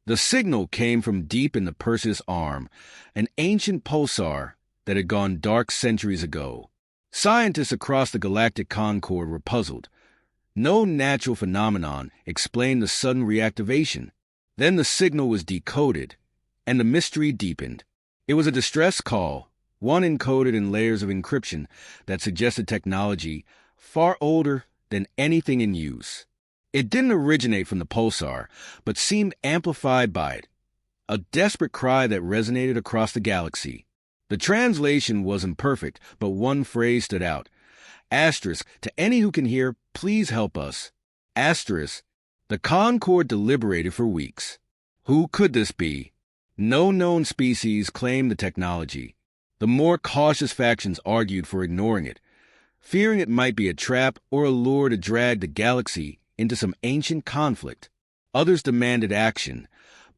The signal came from deep in the Perseus Arm, an ancient pulsar that had gone dark centuries ago. Scientists across the Galactic Concord were puzzled. No natural phenomenon explained the sudden reactivation. Then the signal was decoded, and the mystery deepened. It was a distress call, one encoded in layers of encryption that suggested technology far older than anything in use. It didn't originate from the pulsar, but seemed amplified by it, a desperate cry that resonated across the galaxy. The translation wasn't perfect, but one phrase stood out. Asterisk, to any who can hear, please help us. Asterisk, the Concord deliberated for weeks. Who could this be? No known species claimed the technology. The more cautious factions argued for ignoring it, fearing it might be a trap or a lure to drag the galaxy into some ancient conflict. Others demanded action,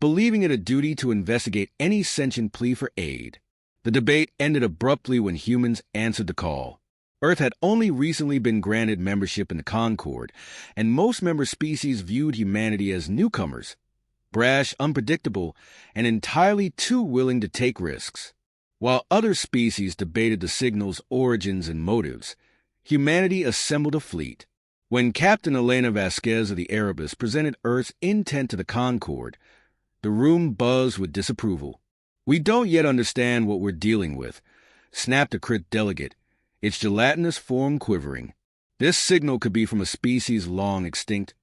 believing it a duty to investigate any sentient plea for aid. The debate ended abruptly when humans answered the call. Earth had only recently been granted membership in the Concord, and most member species viewed humanity as newcomers, brash, unpredictable, and entirely too willing to take risks. While other species debated the signal's origins and motives, humanity assembled a fleet. When Captain Elena Vasquez of the Erebus presented Earth's intent to the Concord, the room buzzed with disapproval. "We don't yet understand what we're dealing with," snapped a crit delegate, its gelatinous form quivering. "This signal could be from a species long extinct,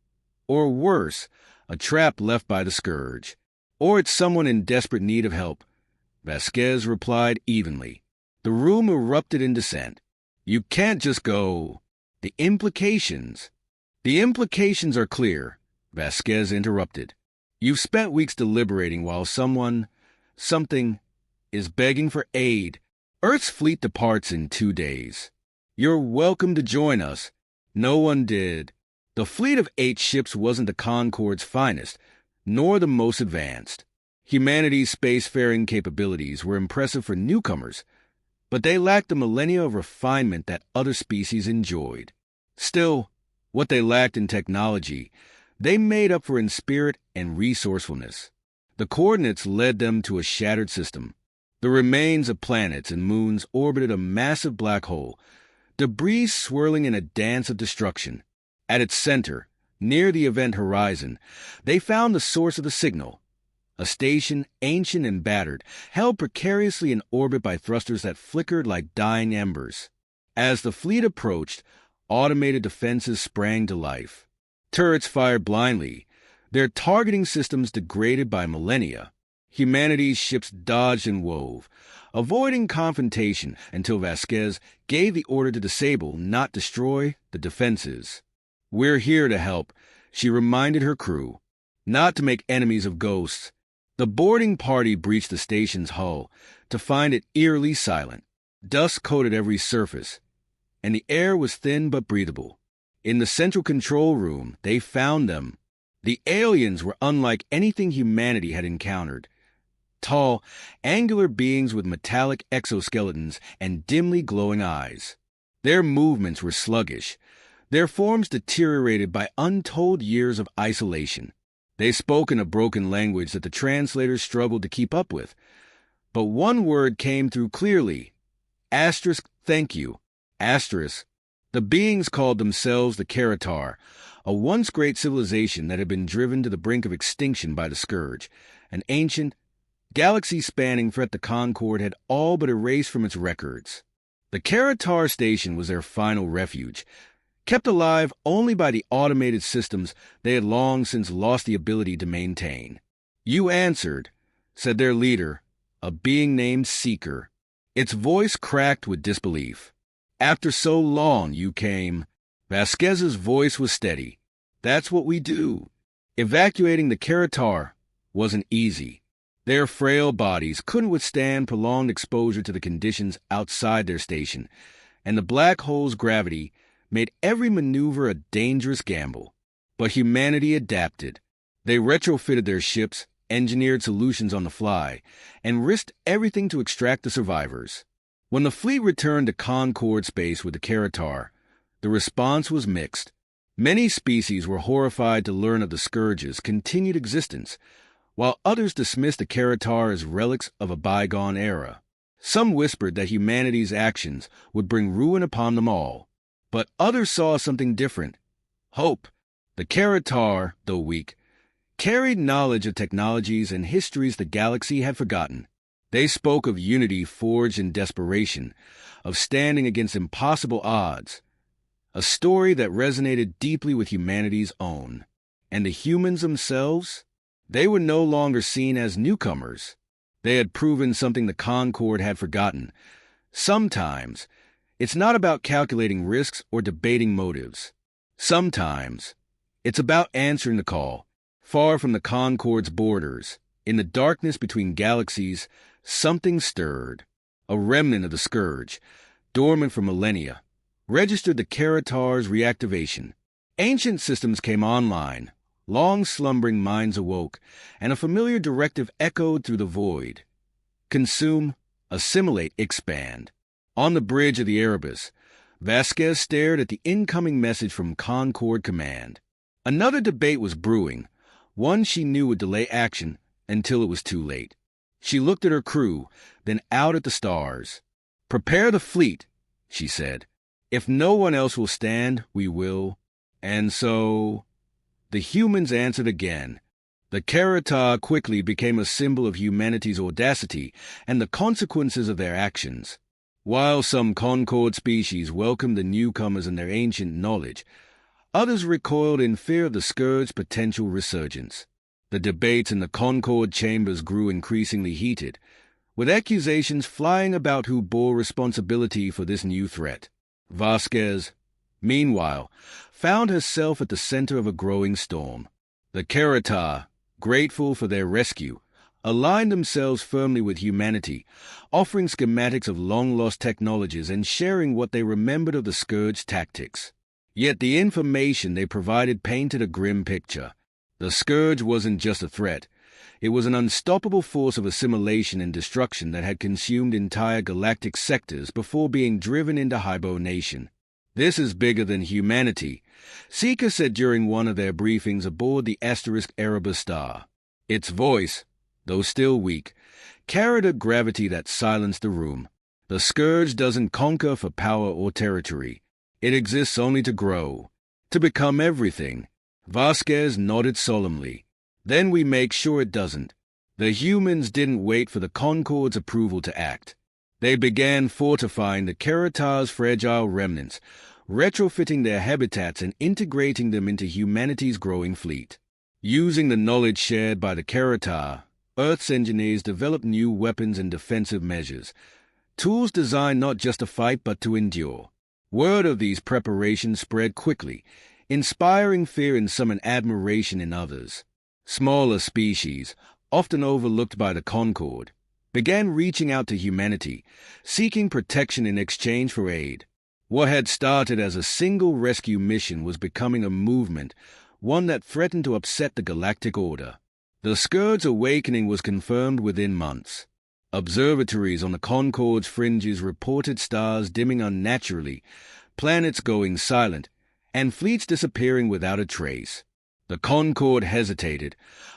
or worse, a trap left by the Scourge. Or it's someone in desperate need of help," Vasquez replied evenly. The room erupted in dissent. "You can't just go. The implications are clear," Vasquez interrupted. "You've spent weeks deliberating while something, is begging for aid. Earth's fleet departs in 2 days. You're welcome to join us." No one did. The fleet of 8 ships wasn't the Concord's finest, nor the most advanced. Humanity's spacefaring capabilities were impressive for newcomers, but they lacked the millennia of refinement that other species enjoyed. Still, what they lacked in technology, they made up for in spirit and resourcefulness. The coordinates led them to a shattered system. The remains of planets and moons orbited a massive black hole, debris swirling in a dance of destruction. At its center, near the event horizon, they found the source of the signal. A station, ancient and battered, held precariously in orbit by thrusters that flickered like dying embers. As the fleet approached, automated defenses sprang to life. Turrets fired blindly, their targeting systems degraded by millennia. Humanity's ships dodged and wove, avoiding confrontation until Vasquez gave the order to disable, not destroy, the defenses. "We're here to help," she reminded her crew, "not to make enemies of ghosts." The boarding party breached the station's hull to find it eerily silent. Dust coated every surface, and the air was thin but breathable. In the central control room, they found them. The aliens were unlike anything humanity had encountered. Tall, angular beings with metallic exoskeletons and dimly glowing eyes. Their movements were sluggish, their forms deteriorated by untold years of isolation. They spoke in a broken language that the translators struggled to keep up with. But one word came through clearly. Asterisk, thank you. Asterisk. The beings called themselves the Karatar, a once great civilization that had been driven to the brink of extinction by the Scourge, an ancient, galaxy-spanning threat the Concord had all but erased from its records. The Karatar station was their final refuge, kept alive only by the automated systems they had long since lost the ability to maintain. "You answered," said their leader, a being named Seeker. Its voice cracked with disbelief. "After so long, you came." Vasquez's voice was steady. "That's what we do." Evacuating the Karatar wasn't easy. Their frail bodies couldn't withstand prolonged exposure to the conditions outside their station, and the black hole's gravity made every maneuver a dangerous gamble. But humanity adapted. They retrofitted their ships, engineered solutions on the fly, and risked everything to extract the survivors. When the fleet returned to Concord space with the Karatar, the response was mixed. Many species were horrified to learn of the Scourge's continued existence, while others dismissed the Karatar as relics of a bygone era. Some whispered that humanity's actions would bring ruin upon them all, but others saw something different: hope. The Karatar, though weak, carried knowledge of technologies and histories the galaxy had forgotten. They spoke of unity forged in desperation, of standing against impossible odds, a story that resonated deeply with humanity's own. And the humans themselves? They were no longer seen as newcomers. They had proven something the Concord had forgotten. Sometimes, it's not about calculating risks or debating motives. Sometimes, it's about answering the call. Far from the Concord's borders, in the darkness between galaxies, something stirred. A remnant of the Scourge, dormant for millennia, registered the Karatar's reactivation. Ancient systems came online. Long slumbering minds awoke, and a familiar directive echoed through the void. Consume, assimilate, expand. On the bridge of the Erebus, Vasquez stared at the incoming message from Concord Command. Another debate was brewing, one she knew would delay action until it was too late. She looked at her crew, then out at the stars. "Prepare the fleet," she said. "If no one else will stand, we will." And so the humans answered again. The Karatar quickly became a symbol of humanity's audacity and the consequences of their actions. While some Concord species welcomed the newcomers and their ancient knowledge, others recoiled in fear of the Scourge's potential resurgence. The debates in the Concord chambers grew increasingly heated, with accusations flying about who bore responsibility for this new threat. Vasquez, meanwhile, found herself at the center of a growing storm. The Karatar, grateful for their rescue, aligned themselves firmly with humanity, offering schematics of long-lost technologies and sharing what they remembered of the Scourge tactics. Yet the information they provided painted a grim picture. The Scourge wasn't just a threat. It was an unstoppable force of assimilation and destruction that had consumed entire galactic sectors before being driven into hibernation. "This is bigger than humanity," Seeker said during one of their briefings aboard the Erebus star. Its voice, though still weak, carried a gravity that silenced the room. "The Scourge doesn't conquer for power or territory. It exists only to grow, to become everything." Vasquez nodded solemnly. "Then we make sure it doesn't." The humans didn't wait for the Concord's approval to act. They began fortifying the Karatar's fragile remnants, retrofitting their habitats and integrating them into humanity's growing fleet. Using the knowledge shared by the Karatar, Earth's engineers developed new weapons and defensive measures, tools designed not just to fight but to endure. Word of these preparations spread quickly, inspiring fear in some and admiration in others. Smaller species, often overlooked by the Concord, began reaching out to humanity, seeking protection in exchange for aid. What had started as a single rescue mission was becoming a movement, one that threatened to upset the galactic order. The Scourge's awakening was confirmed within months. Observatories on the Concord's fringes reported stars dimming unnaturally, planets going silent, and fleets disappearing without a trace. The Concord hesitated,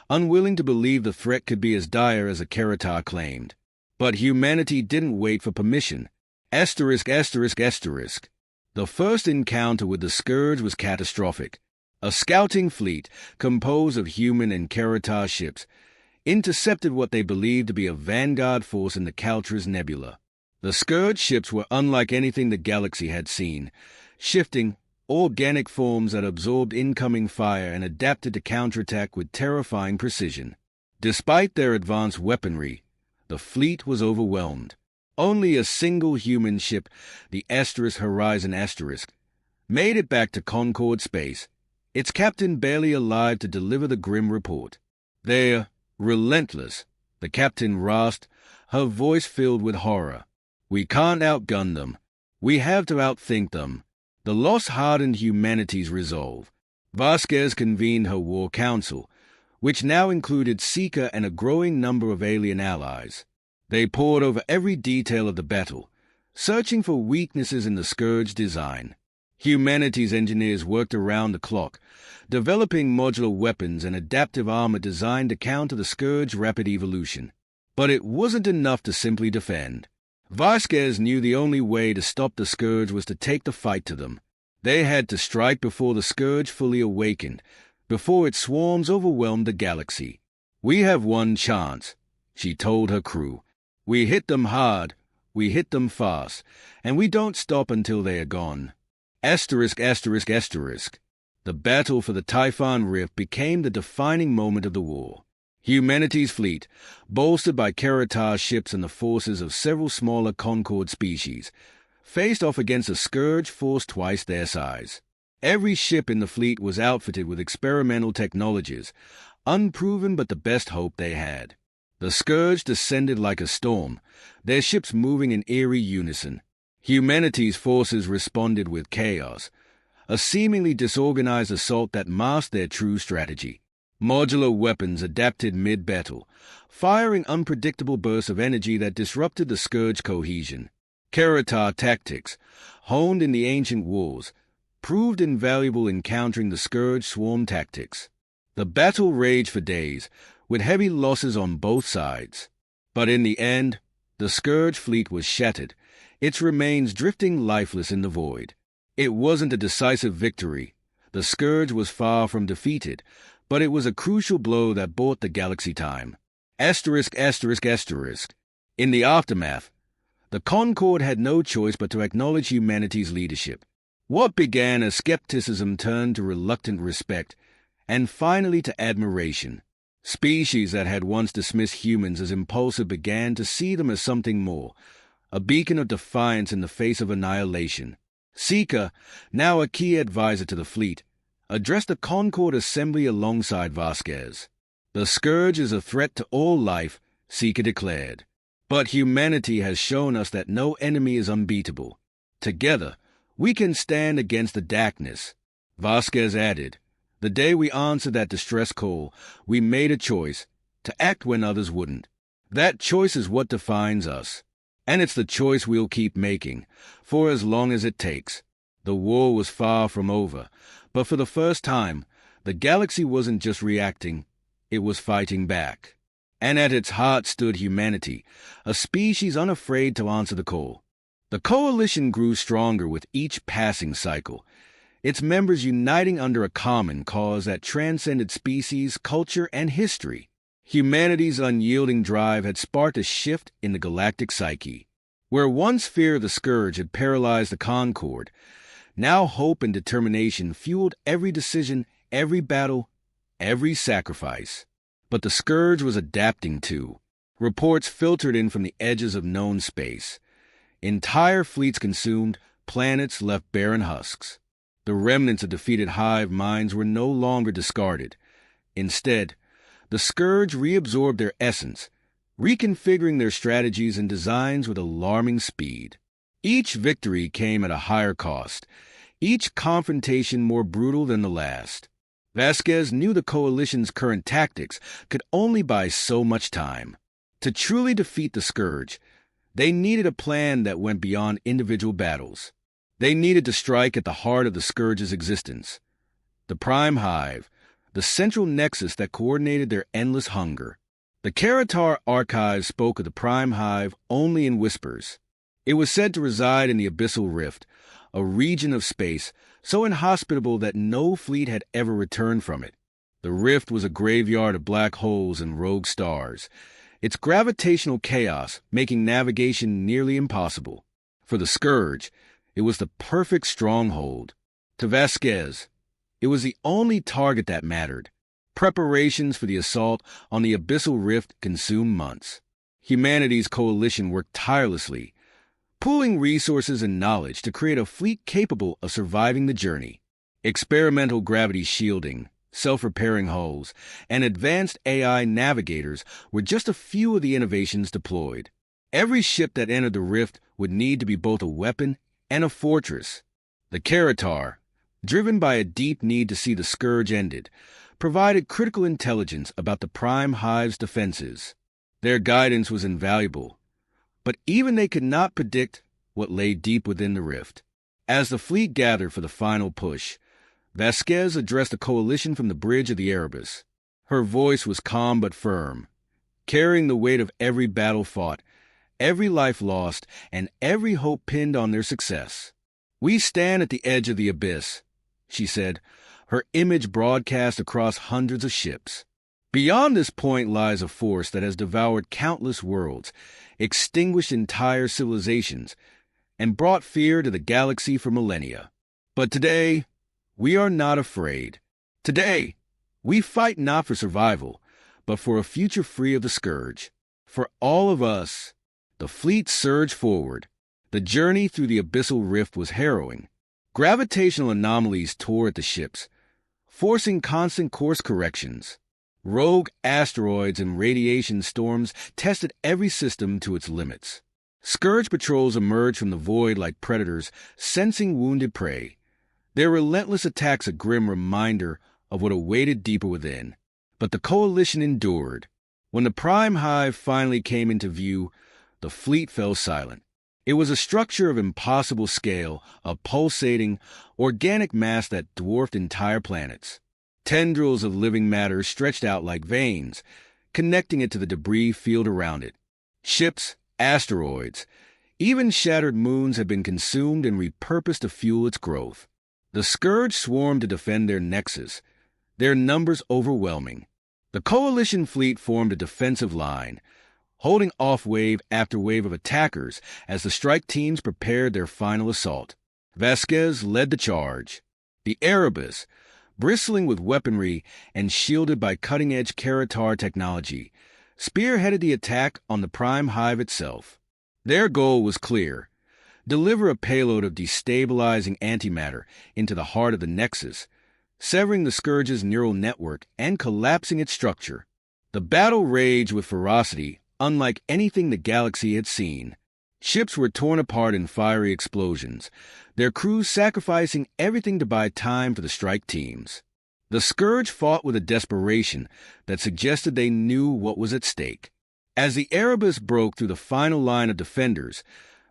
unwilling to believe the threat could be as dire as the Karatar claimed. But humanity didn't wait for permission. ****. The first encounter with the Scourge was catastrophic. A scouting fleet, composed of human and Karatar ships, intercepted what they believed to be a Vanguard force in the Caltra's nebula. The Scourge ships were unlike anything the galaxy had seen, shifting, organic forms that absorbed incoming fire and adapted to counterattack with terrifying precision. Despite their advanced weaponry, the fleet was overwhelmed. Only a single human ship, the Horizon *, made it back to Concord space, its captain barely alive to deliver the grim report. "They're relentless," the captain rasped, her voice filled with horror. "We can't outgun them. We have to outthink them." The loss hardened humanity's resolve. Vasquez convened her war council, which now included Seeker and a growing number of alien allies. They pored over every detail of the battle, searching for weaknesses in the Scourge design. Humanity's engineers worked around the clock, developing modular weapons and adaptive armor designed to counter the Scourge's rapid evolution. But it wasn't enough to simply defend. Vasquez knew the only way to stop the Scourge was to take the fight to them. They had to strike before the Scourge fully awakened, before its swarms overwhelmed the galaxy. "We have one chance," she told her crew. "We hit them hard, we hit them fast, and we don't stop until they are gone." ****. The battle for the Typhon Rift became the defining moment of the war. Humanity's fleet, bolstered by Karatar ships and the forces of several smaller Concord species, faced off against a Scourge force twice their size. Every ship in the fleet was outfitted with experimental technologies, unproven but the best hope they had. The Scourge descended like a storm, their ships moving in eerie unison. Humanity's forces responded with chaos, a seemingly disorganized assault that masked their true strategy. Modular weapons adapted mid-battle, firing unpredictable bursts of energy that disrupted the Scourge cohesion. Karatar tactics, honed in the ancient wars, proved invaluable in countering the Scourge swarm tactics. The battle raged for days, with heavy losses on both sides. But in the end, the Scourge fleet was shattered, its remains drifting lifeless in the void. It wasn't a decisive victory. The Scourge was far from defeated, but it was a crucial blow that bought the galaxy time. ****. In the aftermath, the Concord had no choice but to acknowledge humanity's leadership. What began as skepticism turned to reluctant respect, and finally to admiration. Species that had once dismissed humans as impulsive began to see them as something more, a beacon of defiance in the face of annihilation. Seeker, now a key advisor to the fleet, addressed the Concord assembly alongside Vasquez. "The Scourge is a threat to all life," Seeker declared. "But humanity has shown us that no enemy is unbeatable. Together, we can stand against the darkness." Vasquez added, "The day we answered that distress call, we made a choice, to act when others wouldn't. That choice is what defines us. And it's the choice we'll keep making, for as long as it takes." The war was far from over, but for the first time, the galaxy wasn't just reacting, it was fighting back. And at its heart stood humanity, a species unafraid to answer the call. The coalition grew stronger with each passing cycle, its members uniting under a common cause that transcended species, culture, and history. Humanity's unyielding drive had sparked a shift in the galactic psyche. Where once fear of the Scourge had paralyzed the Concord, now hope and determination fueled every decision, every battle, every sacrifice. But the Scourge was adapting too. Reports filtered in from the edges of known space. Entire fleets consumed, planets left barren husks. The remnants of defeated Hive minds were no longer discarded. Instead, the Scourge reabsorbed their essence, reconfiguring their strategies and designs with alarming speed. Each victory came at a higher cost, each confrontation more brutal than the last. Vasquez knew the coalition's current tactics could only buy so much time. To truly defeat the Scourge, they needed a plan that went beyond individual battles. They needed to strike at the heart of the Scourge's existence. The Prime Hive, the central nexus that coordinated their endless hunger. The Karatar archives spoke of the Prime Hive only in whispers. It was said to reside in the Abyssal Rift, a region of space so inhospitable that no fleet had ever returned from it. The rift was a graveyard of black holes and rogue stars, its gravitational chaos making navigation nearly impossible. For the Scourge, it was the perfect stronghold. To Vasquez, it was the only target that mattered. Preparations for the assault on the Abyssal Rift consumed months. Humanity's coalition worked tirelessly, pooling resources and knowledge to create a fleet capable of surviving the journey. Experimental gravity shielding, self-repairing hulls, and advanced AI navigators were just a few of the innovations deployed. Every ship that entered the rift would need to be both a weapon and a fortress. The Karatar, driven by a deep need to see the Scourge ended, provided critical intelligence about the Prime Hive's defenses. Their guidance was invaluable, but even they could not predict what lay deep within the rift. As the fleet gathered for the final push, Vasquez addressed the coalition from the bridge of the Erebus. Her voice was calm but firm, carrying the weight of every battle fought, every life lost, and every hope pinned on their success. "We stand at the edge of the abyss," she said, her image broadcast across hundreds of ships. "Beyond this point lies a force that has devoured countless worlds, extinguished entire civilizations, and brought fear to the galaxy for millennia. But today, we are not afraid. Today, we fight not for survival, but for a future free of the Scourge. For all of us." The fleet surged forward. The journey through the abyssal rift was harrowing. Gravitational anomalies tore at the ships, forcing constant course corrections. Rogue asteroids and radiation storms tested every system to its limits. Scourge patrols emerged from the void like predators, sensing wounded prey. Their relentless attacks a grim reminder of what awaited deeper within. But the coalition endured. When the Prime Hive finally came into view, the fleet fell silent. It was a structure of impossible scale, a pulsating, organic mass that dwarfed entire planets. Tendrils of living matter stretched out like veins, connecting it to the debris field around it. Ships, asteroids, even shattered moons had been consumed and repurposed to fuel its growth. The Scourge swarmed to defend their nexus, their numbers overwhelming. The coalition fleet formed a defensive line, holding off wave after wave of attackers as the strike teams prepared their final assault. Vasquez led the charge. The Erebus, bristling with weaponry and shielded by cutting-edge Karatar technology, spearheaded the attack on the Prime Hive itself. Their goal was clear: deliver a payload of destabilizing antimatter into the heart of the Nexus, severing the Scourge's neural network and collapsing its structure. The battle raged with ferocity unlike anything the galaxy had seen. Ships were torn apart in fiery explosions, their crews sacrificing everything to buy time for the strike teams. The Scourge fought with a desperation that suggested they knew what was at stake. As the Erebus broke through the final line of defenders,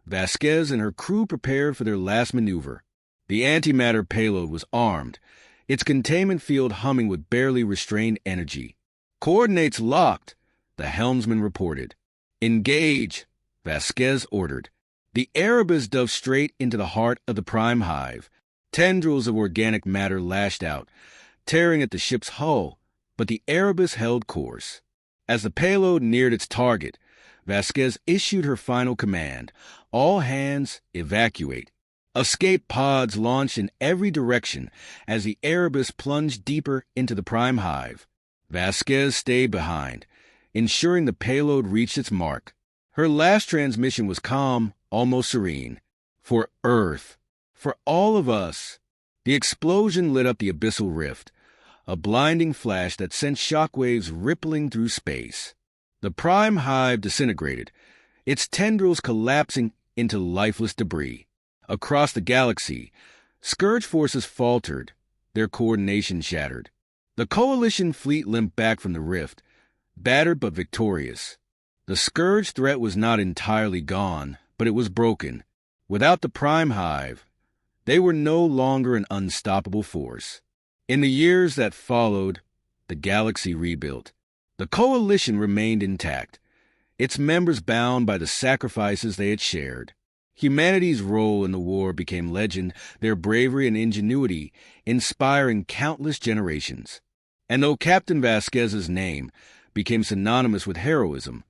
Vasquez and her crew prepared for their last maneuver. The antimatter payload was armed, its containment field humming with barely restrained energy. "Coordinates locked," the helmsman reported. "Engage," Vasquez ordered. The Erebus dove straight into the heart of the Prime Hive. Tendrils of organic matter lashed out, tearing at the ship's hull, but the Erebus held course. As the payload neared its target, Vasquez issued her final command: "All hands, evacuate." Escape pods launched in every direction as the Erebus plunged deeper into the Prime Hive. Vasquez stayed behind, ensuring the payload reached its mark. Her last transmission was calm, almost serene. "For Earth. For all of us." The explosion lit up the abyssal rift, a blinding flash that sent shockwaves rippling through space. The Prime Hive disintegrated, its tendrils collapsing into lifeless debris. Across the galaxy, Scourge forces faltered, their coordination shattered. The Coalition fleet limped back from the rift, battered but victorious. The Scourge threat was not entirely gone, but it was broken. Without the Prime Hive, they were no longer an unstoppable force. In the years that followed, the galaxy rebuilt. The Coalition remained intact, its members bound by the sacrifices they had shared. Humanity's role in the war became legend, their bravery and ingenuity inspiring countless generations. And though Captain Vasquez's name became synonymous with heroism,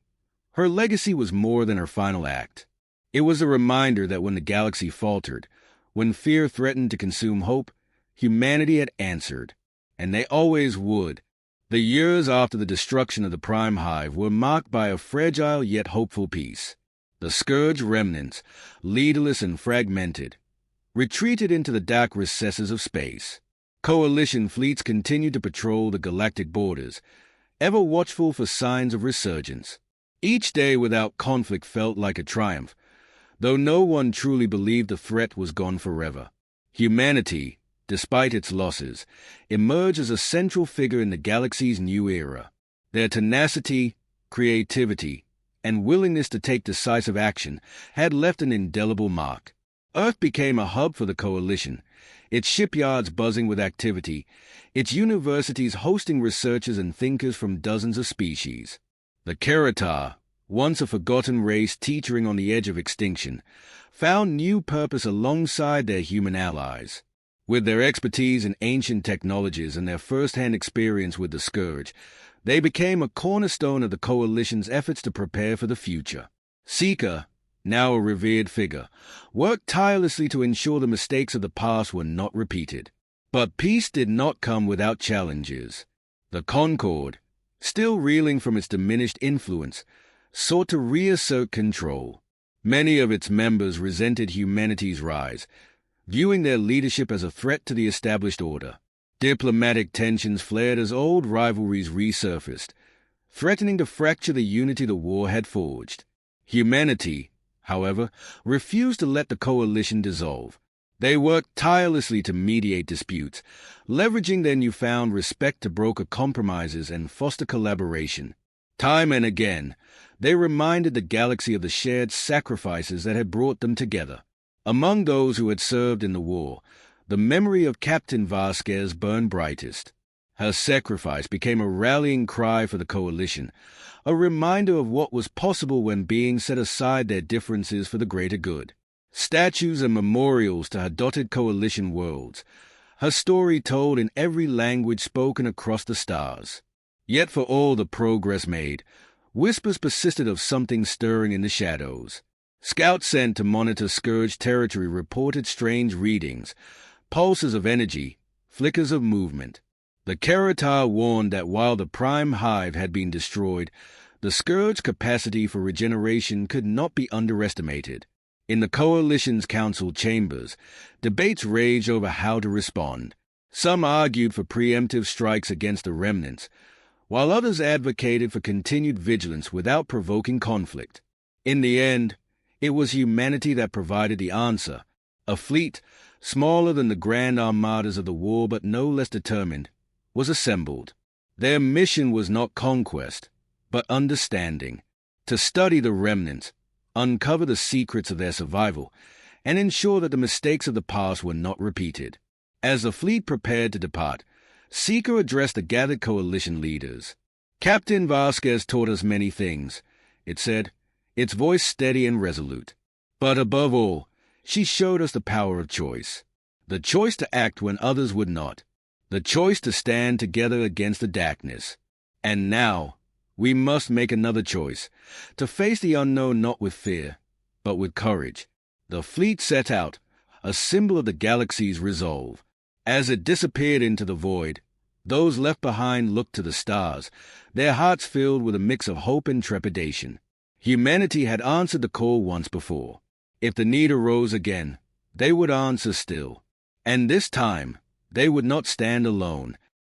her legacy was more than her final act. It was a reminder that when the galaxy faltered, when fear threatened to consume hope, humanity had answered, and they always would. The years after the destruction of the Prime Hive were marked by a fragile yet hopeful peace. The Scourge remnants, leaderless and fragmented, retreated into the dark recesses of space. Coalition fleets continued to patrol the galactic borders, ever watchful for signs of resurgence. Each day without conflict felt like a triumph, though no one truly believed the threat was gone forever. Humanity, despite its losses, emerged as a central figure in the galaxy's new era. Their tenacity, creativity, and willingness to take decisive action had left an indelible mark. Earth became a hub for the coalition, its shipyards buzzing with activity, its universities hosting researchers and thinkers from dozens of species. The Keratar, once a forgotten race teetering on the edge of extinction, found new purpose alongside their human allies. With their expertise in ancient technologies and their first-hand experience with the Scourge, they became a cornerstone of the coalition's efforts to prepare for the future. Seeker, now a revered figure, worked tirelessly to ensure the mistakes of the past were not repeated. But peace did not come without challenges. The Concord, still reeling from its diminished influence, sought to reassert control. Many of its members resented humanity's rise, viewing their leadership as a threat to the established order. Diplomatic tensions flared as old rivalries resurfaced, threatening to fracture the unity the war had forged. Humanity, however, refused to let the coalition dissolve. They worked tirelessly to mediate disputes, leveraging their newfound respect to broker compromises and foster collaboration. Time and again, they reminded the galaxy of the shared sacrifices that had brought them together. Among those who had served in the war, the memory of Captain Vasquez burned brightest. Her sacrifice became a rallying cry for the coalition, a reminder of what was possible when beings set aside their differences for the greater good. Statues and memorials to her dotted coalition worlds, her story told in every language spoken across the stars. Yet for all the progress made, whispers persisted of something stirring in the shadows. Scouts sent to monitor Scourge territory reported strange readings, pulses of energy, flickers of movement. The Keratar warned that while the Prime Hive had been destroyed, the Scourge capacity for regeneration could not be underestimated. In the Coalition's council chambers, debates raged over how to respond. Some argued for preemptive strikes against the remnants, while others advocated for continued vigilance without provoking conflict. In the end, it was humanity that provided the answer. A fleet, smaller than the grand armadas of the war but no less determined, was assembled. Their mission was not conquest, but understanding. To study the remnants, uncover the secrets of their survival, and ensure that the mistakes of the past were not repeated. As the fleet prepared to depart, Seeker addressed the gathered coalition leaders. "Captain Vasquez taught us many things," it said, its voice steady and resolute. "But above all, she showed us the power of choice. The choice to act when others would not. The choice to stand together against the darkness. And now, we must make another choice, to face the unknown not with fear, but with courage." The fleet set out, a symbol of the galaxy's resolve. As it disappeared into the void, those left behind looked to the stars, their hearts filled with a mix of hope and trepidation. Humanity had answered the call once before. If the need arose again, they would answer still. And this time, they would not stand alone.